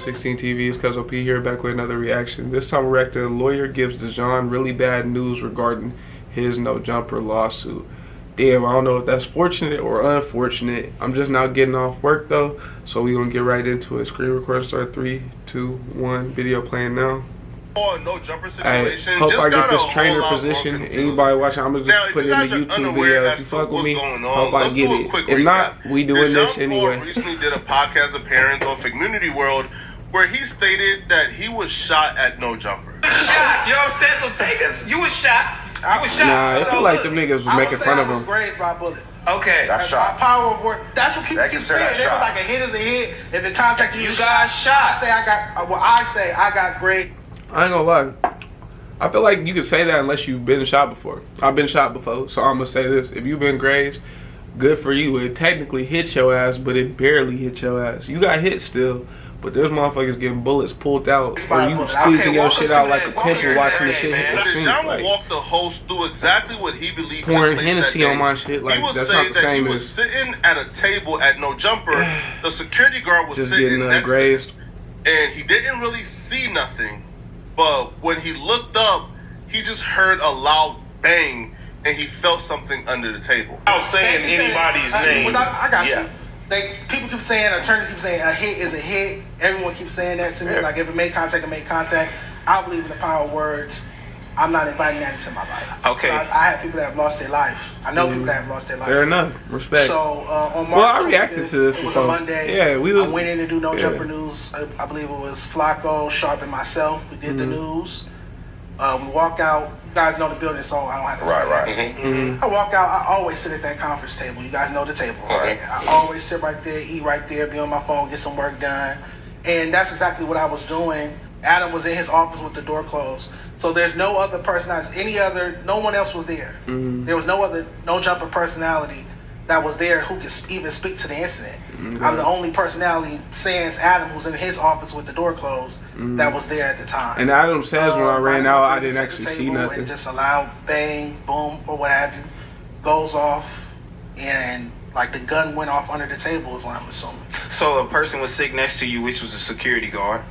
16 TV. It's Cuz OP here, back with another reaction. This time we're reacting. A lawyer gives Dijon really bad news regarding his no jumper lawsuit. Damn, I don't know if that's fortunate or unfortunate. I'm just now getting off work though, so we're gonna get right into it. Screen recording start. 3, 2, 1. Video playing now. No jumper situation. I hope I get this trainer position. Anybody watching, I'm gonna just put it in the YouTube video. If you fuck with me, hope I get it. If not, we doing this anyway. Dijon Paul recently did a podcast appearance on Community World where he stated that he was shot at no jumper. Shot, you know what I'm saying? So take us. You was shot. I was shot. Nah, I feel like them niggas was making fun of him. I was grazed by a bullet. Okay. That's shot. Power of work. That's what people keep saying. They was like a hit is a hit. If it contacted you, got shot. I say I got grazed. I ain't gonna lie. I feel like you could say that unless you've been shot before. I've been shot before, so I'm gonna say this. If you've been grazed, good for you. It technically hit your ass, but it barely hit your ass. You got hit still, but there's motherfuckers getting bullets pulled out, or you squeezing your shit out like a pimple watching the shit hit the screen. Dijon will walk the host through exactly what he believed. Pouring Hennessy on my shit, like that's not the same as. He was sitting at a table at no jumper. The security guard was just sitting getting next grazed, to him, and he didn't really see nothing. But when he looked up, he just heard a loud bang, and he felt something under the table. Without saying anybody's name. I got you. People keep saying, attorneys keep saying, a hit is a hit. Everyone keeps saying that to me. Like, if it made contact, it made contact. I believe in the power of words. I'm not inviting that into my life. Okay. I have people that have lost their life. I know people that have lost their life. Fair enough. Respect. So, on March I reacted to this before. It was a Monday. Yeah, I went in to do No Jumper News. I believe it was Flacco, Sharp, and myself. We did the news. We walk out. You guys know the building, so I don't have to Right. I walk out. I always sit at that conference table. You guys know the table, right? I always sit right there, eat right there, be on my phone, get some work done. And that's exactly what I was doing. Adam was in his office with the door closed. So there's no other personality, no one else was there. There was no other no jumper personality that was there who could even speak to the incident. I'm the only personality, sans Adam, who's in his office with the door closed, that was there at the time. And Adam says when I ran out, I didn't actually see nothing. And just a loud bang, boom, or what have you, goes off, and like the gun went off under the table is what I'm assuming. So a person was sitting next to you, which was a security guard.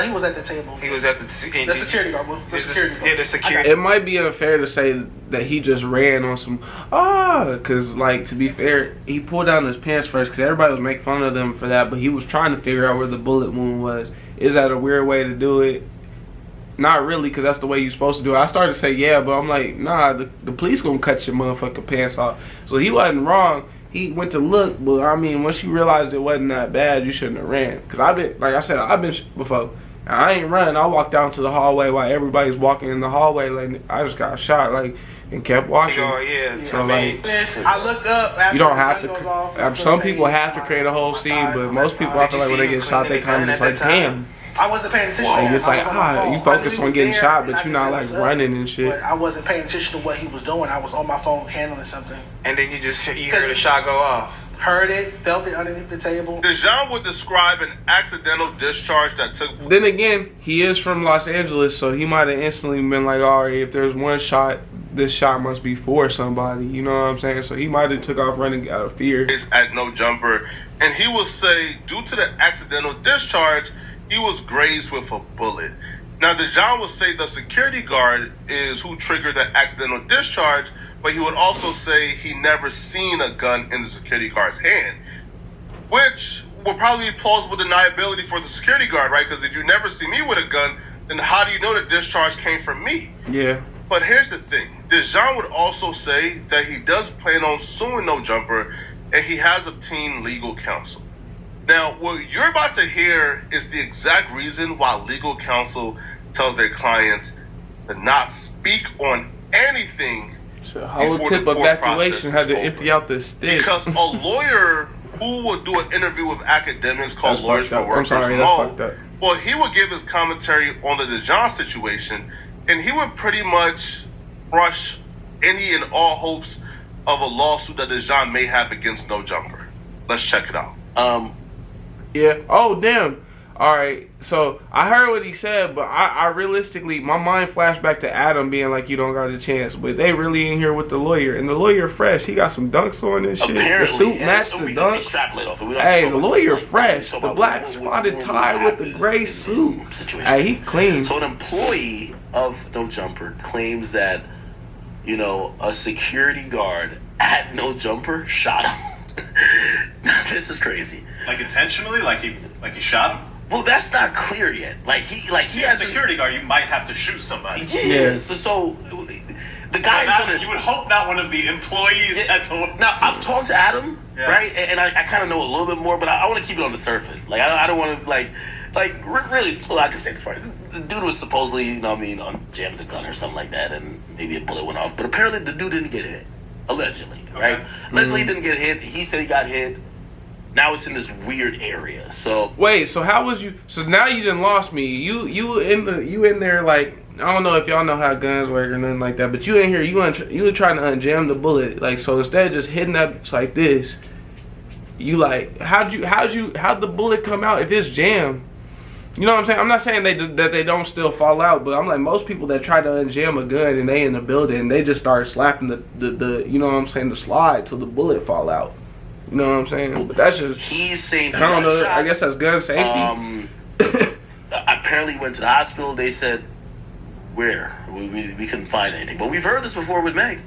He was at the table. He was at the security guard. The security guard. Yeah, the security. It might be unfair to say that he just ran on some because like, to be fair, he pulled down his pants first because everybody was making fun of them for that, but he was trying to figure out where the bullet wound was. Is that a weird way to do it? Not really, because that's the way you're supposed to do it. I started to say yeah, but I'm like, nah, the police gonna cut your motherfucking pants off. So he wasn't wrong. He went to look, but I mean, once you realized it wasn't that bad, you shouldn't have ran. Because I've been, like I said, I've been before. I ain't run. I walked down to the hallway while everybody's walking in the hallway. Like, I just got shot, like, and kept walking. Oh, yeah. So, like, I look up. After you don't have to. Some people have to create a whole scene, but most people, I feel like when they get shot, they kind of just like, damn. I wasn't paying attention. Like, it's like, you focus on getting shot, but you're not like running and shit. But I wasn't paying attention to what he was doing. I was on my phone handling something. And then you heard a shot go off. Heard it, felt it underneath the table. Dijon would describe an accidental discharge that took place. Then again, he is from Los Angeles, so he might have instantly been like, all right, if there's one shot, this shot must be for somebody. You know what I'm saying? So he might have took off running out of fear. At no jumper, and he will say, due to the accidental discharge, he was grazed with a bullet. Now, Dijon will say the security guard is who triggered the accidental discharge, but he would also say he never seen a gun in the security guard's hand, which would probably be plausible deniability for the security guard, right? Because if you never see me with a gun, then how do you know the discharge came from me? Yeah. But here's the thing. Dijon would also say that he does plan on suing No Jumper, and he has obtained legal counsel. Now, what you're about to hear is the exact reason why legal counsel tells their clients to not speak on anything. So tip evacuation had to empty out the stick. Because a lawyer who would do an interview with academics called Lawyers for Workers well, he would give his commentary on the Dijon situation, and he would pretty much brush any and all hopes of a lawsuit that Dijon may have against No Jumper. Let's check it out. Yeah. Oh, damn. All right, so I heard what he said, but I realistically, my mind flashed back to Adam being like, "You don't got a chance." But they really in here with the lawyer, and the lawyer fresh. He got some dunks on this shit. Apparently, the suit matched the dunks. Hey, the lawyer fresh. The black spotted tie with the gray suit. Hey, he's clean. So an employee of No Jumper claims that, you know, a security guard at No Jumper shot him. This is crazy. Like intentionally, like he shot him. Well, that's not clear yet. He As a security guard, you might have to shoot somebody. Yeah. So the guy's gonna. You would hope not one of the employees at the. Now I've talked to Adam, right, and I kind of know a little bit more, but I want to keep it on the surface. Like I don't want to really. So I can say this part. The dude was supposedly, you know, what I mean, on jamming the gun or something like that, and maybe a bullet went off. But apparently the dude didn't get hit. Allegedly, right? Allegedly didn't get hit. He said he got hit. Now it's in this weird area. So wait, so how was you? So now you done lost me. You in there like, I don't know if y'all know how guns work or nothing like that, but you in here you were trying to unjam the bullet. Like, so instead of just hitting up like this, you like how'd the bullet come out if it's jammed? You know what I'm saying? I'm not saying that they don't still fall out, but I'm like, most people that try to unjam a gun and they in the building, they just start slapping the you know what I'm saying, the slide till the bullet fall out. You know what I'm saying? But that's just, he's saying I don't know. I guess that's gun safety. Apparently he went to the hospital. They said where we couldn't find anything. But we've heard this before with Meg.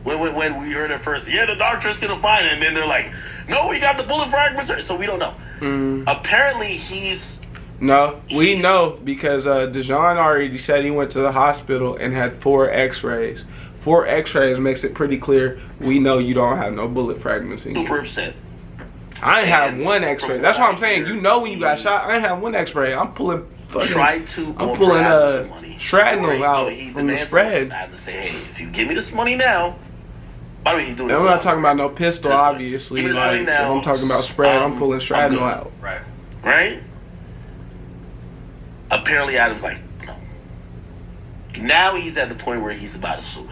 When we heard it first, the doctor's gonna find it, and then they're like, no, we got the bullet fragments. So we don't know. Apparently he's. No, we know because Dijon already said he went to the hospital and had 4 X-rays. 4 X-rays makes it pretty clear. We know you don't have no bullet fragments in you. Super upset. I ain't have 1 X-ray. That's what I'm saying. You know when you got shot. I ain't have 1 X-ray. I'm pulling. I'm pulling shrapnel out from the spread. I have to say, hey, if you give me this money now. By the way, he's doing this. I'm not talking about no pistol, obviously. Like, if I'm talking about spread, I'm pulling shrapnel out. Right. Apparently, Adam's like, no. Now he's at the point where he's about to sue.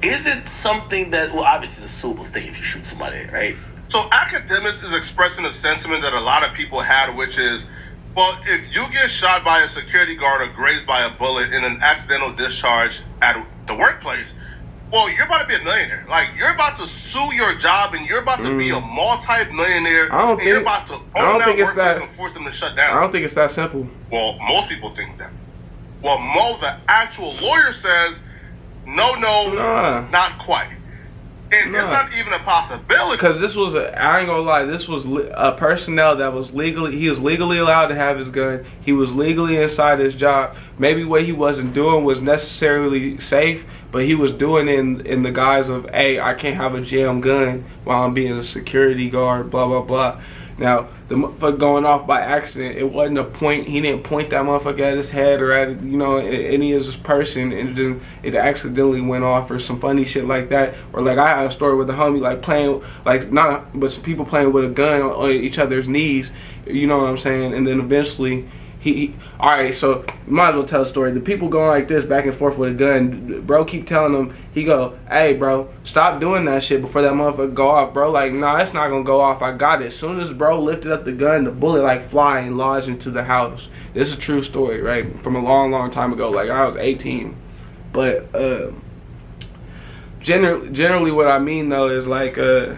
Is it something that, well, obviously it's a suable thing if you shoot somebody, right? So Academics is expressing a sentiment that a lot of people had, which is, well, if you get shot by a security guard or grazed by a bullet in an accidental discharge at the workplace, well, you're about to be a millionaire. Like, you're about to sue your job and you're about to be a multi-millionaire. You're about to own that workplace and force them to shut down. I don't think it's that simple. Well, most people think that. Well, the actual lawyer says, no, not quite. And it's not even a possibility. Because this was I ain't gonna lie, this was a personnel that was he was legally allowed to have his gun. He was legally inside his job. Maybe what he wasn't doing was necessarily safe, but he was doing it in the guise of, hey, I can't have a jam gun while I'm being a security guard, blah, blah, blah. Now, the motherfucker going off by accident, it wasn't a point. He didn't point that motherfucker at his head or at, you know, any of his person, and then it accidentally went off or some funny shit like that. Or like I had a story with a homie like playing, like not, but some people playing with a gun on each other's knees. You know what I'm saying? And then eventually. He all right, so might as well tell a story. The people going like this back and forth with a gun, bro keep telling him, he go, hey bro, stop doing that shit before that motherfucker go off. Bro like, nah, it's not gonna go off, I got it. As soon as bro lifted up the gun, the bullet like fly and lodged into the house. This is a true story, right? From a long time ago, like I was 18. But generally what I mean though is like I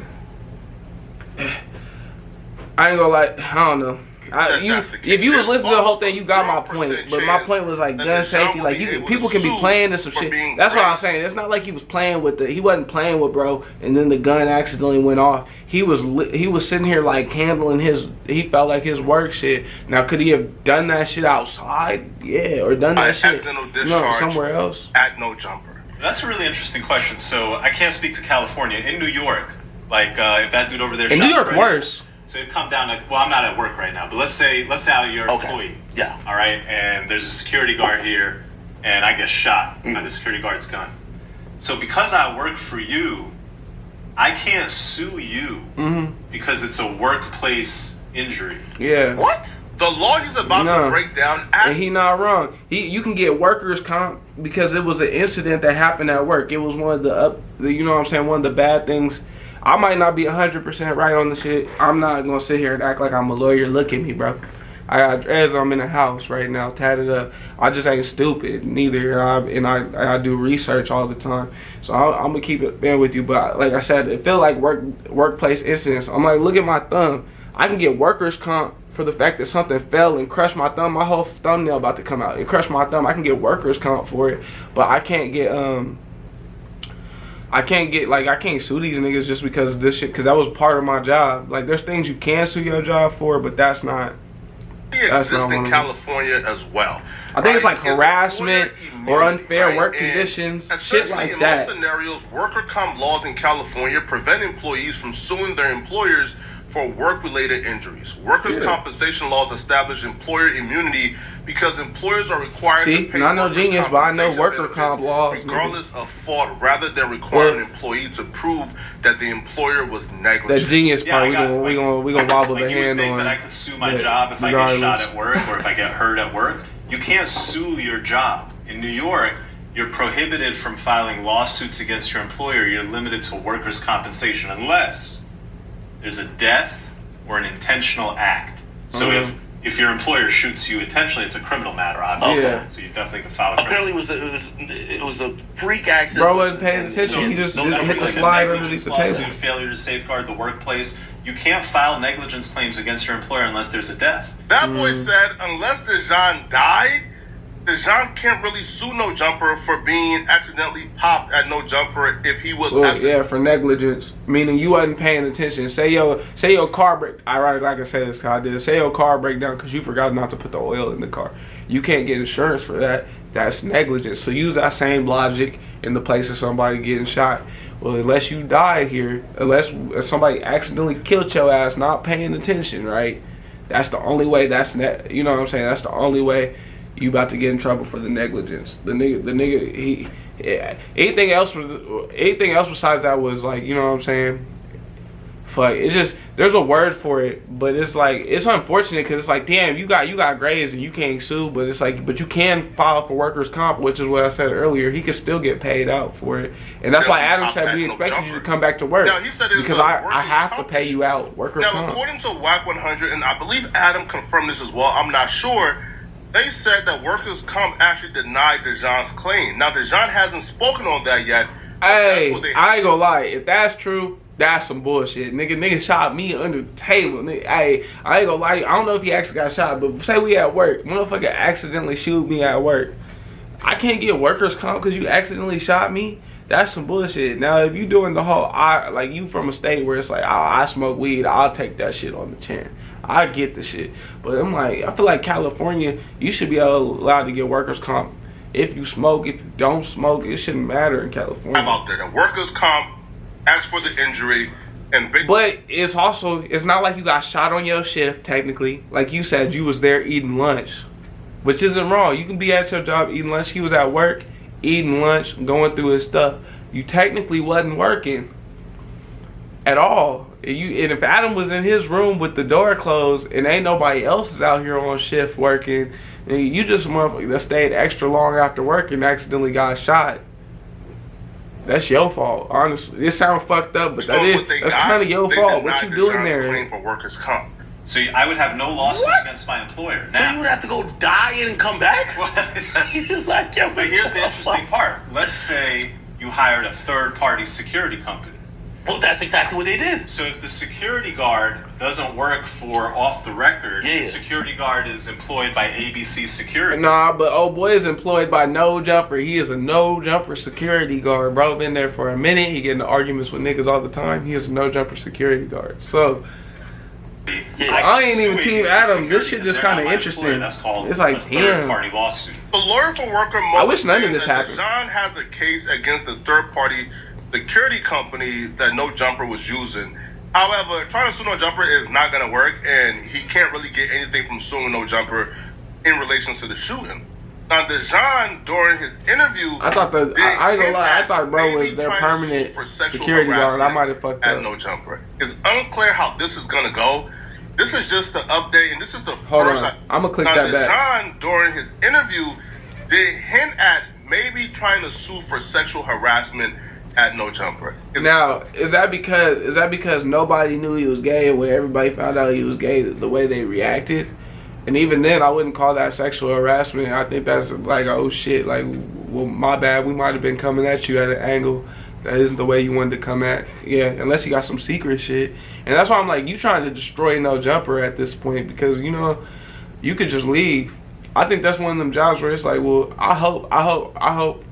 ain't gonna lie, I don't know. If you was listening to the whole thing, you got my point. But my point was like gun safety. Like people can be playing this some shit. That's what I'm saying. It's not like he was playing with he wasn't playing with bro, and then the gun accidentally went off. He was sitting here like handling he felt like his work shit. Now could he have done that shit outside? Yeah, or done that shit somewhere else at No Jumper. That's a really interesting question. So I can't speak to California. In New York, like if that dude over there. In New York, worse. So it come down to, well, I'm not at work right now, but let's say you're an employee. Yeah. All right, and there's a security guard here, and I get shot by the security guard's gun. So because I work for you, I can't sue you because it's a workplace injury. Yeah. What? The law he's about to break down. And he not wrong. You can get workers' comp because it was an incident that happened at work. It was one of you know what I'm saying, one of the bad things. I might not be 100% right on the shit. I'm not gonna sit here and act like I'm a lawyer. Look at me, bro. I got dreads. I'm in the house right now, tatted up. I just ain't stupid neither. I do research all the time, so I'm gonna keep it there with you. But like I said, it feel like workplace incidents. I'm like, look at my thumb. I can get workers' comp for the fact that something fell and crushed my thumb. My whole thumbnail about to come out. It crushed my thumb. I can get workers' comp for it, but I can't get I can't sue these niggas just because of this shit, because that was part of my job. Like, there's things you can sue your job for, but that's not. It exists in California as well. I think it's like harassment or unfair work conditions, shit like in that. most scenarios, worker comp laws in California prevent employees from suing their employers for work-related injuries. Workers' compensation laws establish employer immunity because employers are required to pay not no genius, but I know worker comp laws, regardless of fault, rather than requiring an employee to prove that the employer was negligent. That genius part, we gonna wobble the hand on. You would think that I could sue my job if I get shot at work or if I get hurt at work. You can't sue your job. In New York, you're prohibited from filing lawsuits against your employer. You're limited to workers' compensation unless there's a death or an intentional act. So if your employer shoots you intentionally, it's a criminal matter, obviously. Yeah. So you definitely can file a criminal. Apparently, it was a freak accident. Bro wasn't paying attention. He just hit the slide underneath the table. Lawsuit, failure to safeguard the workplace. You can't file negligence claims against your employer unless there's a death. That boy said, unless Dijon died, Dijon can't really sue No Jumper for being accidentally popped at No Jumper if he was for negligence, meaning you wasn't paying attention. Say your car break. Ironic, I can say this because I did. Say your car break down because you forgot not to put the oil in the car. You can't get insurance for that. That's negligence. So use that same logic in the place of somebody getting shot. Well, unless you died here, unless somebody accidentally killed your ass not paying attention, right? That's the only way. You know what I'm saying? That's the only way you about to get in trouble for the negligence. The nigga, anything else besides that was like, you know what I'm saying? Fuck, it just, there's a word for it, but it's like, it's unfortunate because it's like, damn, you got grades and you can't sue, but it's like, but you can file for workers' comp, which is what I said earlier. He could still get paid out for it, and that's why Adam said we expected you to come back to work. Now, he said because I have to pay you out workers' comp. Now, according to WAC 100, and I believe Adam confirmed this as well, I'm not sure. They said that workers' comp actually denied Dijon's claim. Now, Dijon hasn't spoken on that yet. Hey, I ain't gonna lie. If that's true, that's some bullshit. Nigga shot me under the table. Nigga, hey, I ain't gonna lie. I don't know if he actually got shot, but say we at work. Motherfucker accidentally shoot me at work. I can't get workers' comp because you accidentally shot me. That's some bullshit. Now, if you doing the whole, like you from a state where it's like, I smoke weed, I'll take that shit on the chin. I get the shit, but I'm like, I feel like California, you should be allowed to get workers' comp if you smoke. If you don't smoke, it shouldn't matter in California. I'm out there. The workers' comp asks for the injury, but it's not like you got shot on your shift. Technically, like you said, you was there eating lunch, which isn't wrong. You can be at your job eating lunch. He was at work eating lunch, going through his stuff. You technically wasn't working at all. And if Adam was in his room with the door closed and ain't nobody else is out here on shift working, and you just a motherfucker that stayed extra long after work and accidentally got shot, that's your fault. Honestly, it sounds fucked up, but that's kind of your fault. What you doing there? Claim for workers' comp. So I would have no lawsuit against my employer. Now, so you would have to go die and come back? Well, but here's the interesting part. Let's say you hired a third-party security company. Well, that's exactly what they did. So if the security guard doesn't work for Off the Record, the security guard is employed by ABC Security. Nah, but old boy is employed by No Jumper. He is a No Jumper security guard, bro. Been there for a minute. He getting arguments with niggas all the time. He is a No Jumper security guard. So I ain't even Team Adam. This shit just kind of interesting. That's called it's like, a third-party lawsuit. The lawyer for worker I wish none of this happened. Dijon has a case against the third-party security company that No Jumper was using. However, trying to sue No Jumper is not going to work, and he can't really get anything from suing No Jumper in relation to the shooting. Now, Dijon, during his interview, I ain't gonna lie, I thought bro was their permanent security guard. I might have fucked up. No Jumper. It's unclear how this is going to go. This is just the update, and this is the Hold first. on. I'm gonna click that back. Dijon, during his interview, did hint at maybe trying to sue for sexual harassment at No Jumper. Now, is that because nobody knew he was gay, and when everybody found out he was gay, the way they reacted? And even then, I wouldn't call that sexual harassment. I think that's like, oh shit, like, well, my bad. We might have been coming at you at an angle that isn't the way you wanted to come at. Yeah, unless you got some secret shit. And that's why I'm like, you trying to destroy No Jumper at this point, because, you know, you could just leave. I think that's one of them jobs where it's like, well, I hope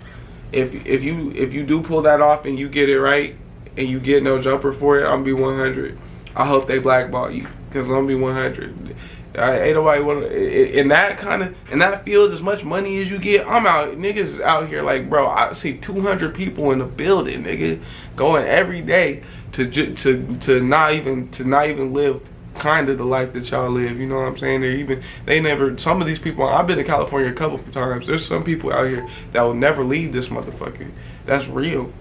if you do pull that off and you get it right and you get No Jumper for it, I'm gonna be 100. I hope they blackball you, because I'm gonna be 100. Ain't nobody want in that field, as much money as you get. I'm out, niggas is out here like, bro, I see 200 people in the building, nigga, going every day to not even live kind of the life that y'all live. You know what I'm saying? Some of these people, I've been to California a couple of times. There's some people out here that will never leave this motherfucker. That's real,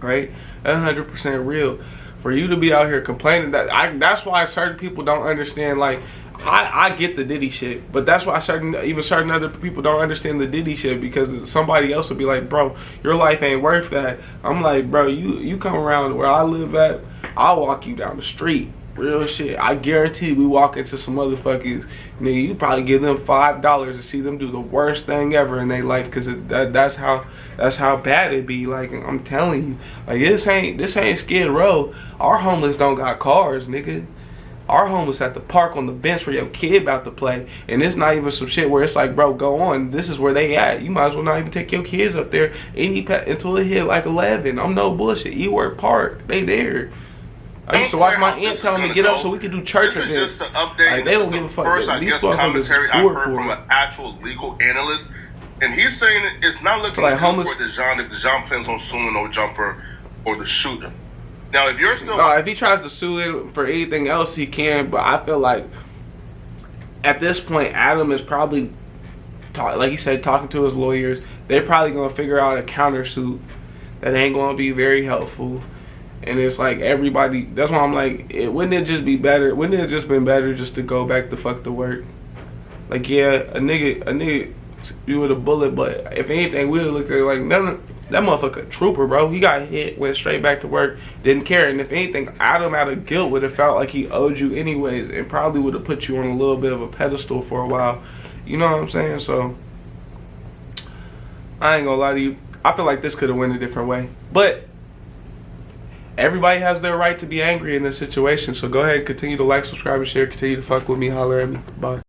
right? 100% real. For you to be out here complaining, that's why certain people don't understand. Like, I get the Diddy shit, but that's why certain other people don't understand the Diddy shit, because somebody else will be like, bro, your life ain't worth that. I'm like, bro, you come around where I live at, I'll walk you down the street. Real shit. I guarantee we walk into some motherfuckers, nigga, you probably give them $5 to see them do the worst thing ever in their life, because that's how bad it be. Like, I'm telling you, like, this ain't Skid Row. Our homeless don't got cars, nigga. Our homeless at the park on the bench where your kid about to play, and it's not even some shit where it's like, bro, go on, this is where they at. You might as well not even take your kids up there until it hit like 11. I'm no bullshit. Ewart Park, they there. I used to watch my aunt tell me to get up so we could do church events. This is just an update. Like, they don't give a fuck. First, I guess, commentary I heard from an actual legal analyst, and he's saying it's not looking like good for Dijon if Dijon plans on suing No Jumper or the shooter. Now, if you're still... if he tries to sue it for anything else, he can. But I feel like at this point, Adam is probably, like he said, talking to his lawyers. They're probably going to figure out a countersuit that ain't going to be very helpful. And it's like everybody... That's why I'm like, wouldn't it just be better? Wouldn't it have just been better just to go back to work? Like, yeah, a nigga, you with a bullet, but if anything, we would have looked at it like, no, that motherfucker trooper, bro. He got hit, went straight back to work, didn't care. And if anything, Adam out of guilt would have felt like he owed you anyways, and probably would have put you on a little bit of a pedestal for a while. You know what I'm saying? So I ain't gonna lie to you. I feel like this could have went a different way. But everybody has their right to be angry in this situation. So go ahead, continue to like, subscribe, and share. Continue to fuck with me. Holler at me. Bye.